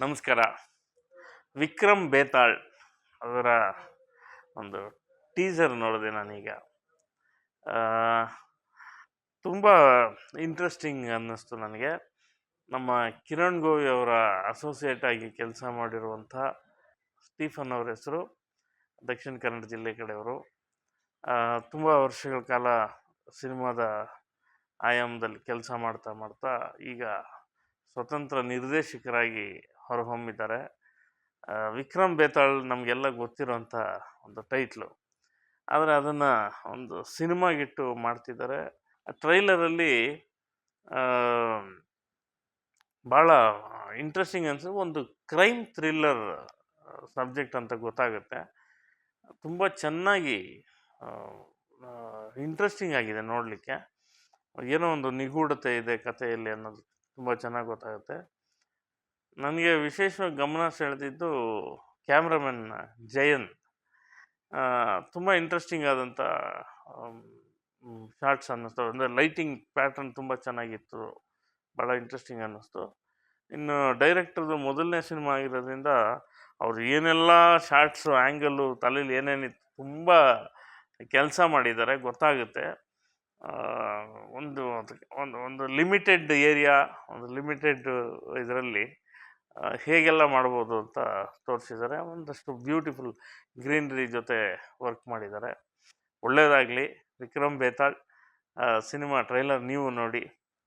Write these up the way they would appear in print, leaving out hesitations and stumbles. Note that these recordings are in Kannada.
ನಮಸ್ಕಾರ. ವಿಕ್ರಮ್ ಬೇತಾಳ್ ಅದರ ಒಂದು ಟೀಸರ್ ನೋಡಿದೆ ನಾನೀಗ. ತುಂಬ ಇಂಟ್ರೆಸ್ಟಿಂಗ್ ಅನ್ನಿಸ್ತು ನನಗೆ. ನಮ್ಮ ಕಿರಣ್ ಗೋವಿ ಅವರ ಅಸೋಸಿಯೇಟ್ ಆಗಿ ಕೆಲಸ ಮಾಡಿರುವಂಥ ಸ್ಟೀಫನ್ ಅವರ ಹೆಸರು. ದಕ್ಷಿಣ ಕನ್ನಡ ಜಿಲ್ಲೆ ಕಡೆಯವರು. ತುಂಬ ವರ್ಷಗಳ ಕಾಲ ಸಿನಿಮಾದ ಆಯಾಮದಲ್ಲಿ ಕೆಲಸ ಮಾಡ್ತಾ ಮಾಡ್ತಾ ಈಗ ಸ್ವತಂತ್ರ ನಿರ್ದೇಶಕರಾಗಿ ಹೊರಹೊಮ್ಮಿದ್ದಾರೆ. ವಿಕ್ರಮ್ ಬೇತಾಳ್ ನಮಗೆಲ್ಲ ಗೊತ್ತಿರೋಂಥ ಒಂದು ಟೈಟ್ಲು, ಆದರೆ ಅದನ್ನು ಒಂದು ಸಿನಿಮಾಗಿಟ್ಟು ಮಾಡ್ತಿದ್ದಾರೆ. ಟ್ರೈಲರಲ್ಲಿ ಭಾಳ ಇಂಟ್ರೆಸ್ಟಿಂಗ್ ಅನಿಸು. ಒಂದು ಕ್ರೈಮ್ ಥ್ರಿಲ್ಲರ್ ಸಬ್ಜೆಕ್ಟ್ ಅಂತ ಗೊತ್ತಾಗುತ್ತೆ. ತುಂಬ ಚೆನ್ನಾಗಿ ಇಂಟ್ರೆಸ್ಟಿಂಗ್ ಆಗಿದೆ ನೋಡಲಿಕ್ಕೆ. ಏನೋ ಒಂದು ನಿಗೂಢತೆ ಇದೆ ಕಥೆಯಲ್ಲಿ ಅನ್ನೋದು ತುಂಬ ಚೆನ್ನಾಗಿ ಗೊತ್ತಾಗುತ್ತೆ. ನನಗೆ ವಿಶೇಷವಾಗಿ ಗಮನ ಸೆಳೆದಿದ್ದು ಕ್ಯಾಮ್ರಾಮನ್ ಜಯನ್. ತುಂಬ ಇಂಟ್ರೆಸ್ಟಿಂಗ್ ಆದಂಥ ಶಾರ್ಟ್ಸ್ ಅನ್ನಿಸ್ತು. ಅಂದರೆ ಲೈಟಿಂಗ್ ಪ್ಯಾಟ್ರನ್ ತುಂಬ ಚೆನ್ನಾಗಿತ್ತು, ಭಾಳ ಇಂಟ್ರೆಸ್ಟಿಂಗ್ ಅನ್ನಿಸ್ತು. ಇನ್ನು ಡೈರೆಕ್ಟರ್ದು ಮೊದಲನೇ ಸಿನಿಮಾ ಆಗಿರೋದ್ರಿಂದ ಅವ್ರು ಏನೆಲ್ಲ ಶಾರ್ಟ್ಸು, ಆ್ಯಂಗಲ್ಲು, ತಲೆಯಲ್ಲಿ ಏನೇನಿತ್ತು ತುಂಬ ಕೆಲಸ ಮಾಡಿದ್ದಾರೆ ಗೊತ್ತಾಗುತ್ತೆ. ಒಂದು ಒಂದು ಒಂದು ಲಿಮಿಟೆಡ್ ಏರಿಯಾ, ಒಂದು ಲಿಮಿಟೆಡ್ ಇದರಲ್ಲಿ ಹೇಗೆಲ್ಲ ಮಾಡ್ಬೋದು ಅಂತ ತೋರಿಸಿದ್ದಾರೆ. ಒಂದಷ್ಟು ಬ್ಯೂಟಿಫುಲ್ ಗ್ರೀನ್ರಿ ಜೊತೆ ವರ್ಕ್ ಮಾಡಿದ್ದಾರೆ. ಒಳ್ಳೆಯದಾಗಲಿ ವಿಕ್ರಮ್ ಬೇತಾಳ್. ಸಿನಿಮಾ ಟ್ರೈಲರ್ ನೀವು ನೋಡಿ,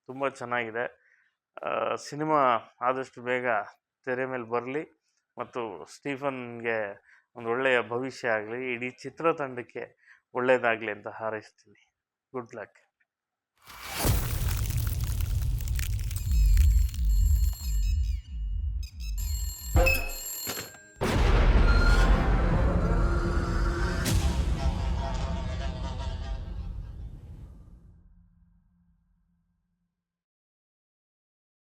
ತುಂಬ ಚೆನ್ನಾಗಿದೆ. ಸಿನಿಮಾ ಆದಷ್ಟು ಬೇಗ ತೆರೆ ಮೇಲೆ ಬರಲಿ ಮತ್ತು ಸ್ಟೀಫನ್ಗೆ ಒಂದು ಒಳ್ಳೆಯ ಭವಿಷ್ಯ ಆಗಲಿ, ಇಡೀ ಚಿತ್ರತಂಡಕ್ಕೆ ಒಳ್ಳೆಯದಾಗಲಿ ಅಂತ ಹಾರೈಸ್ತೀನಿ. Good luck.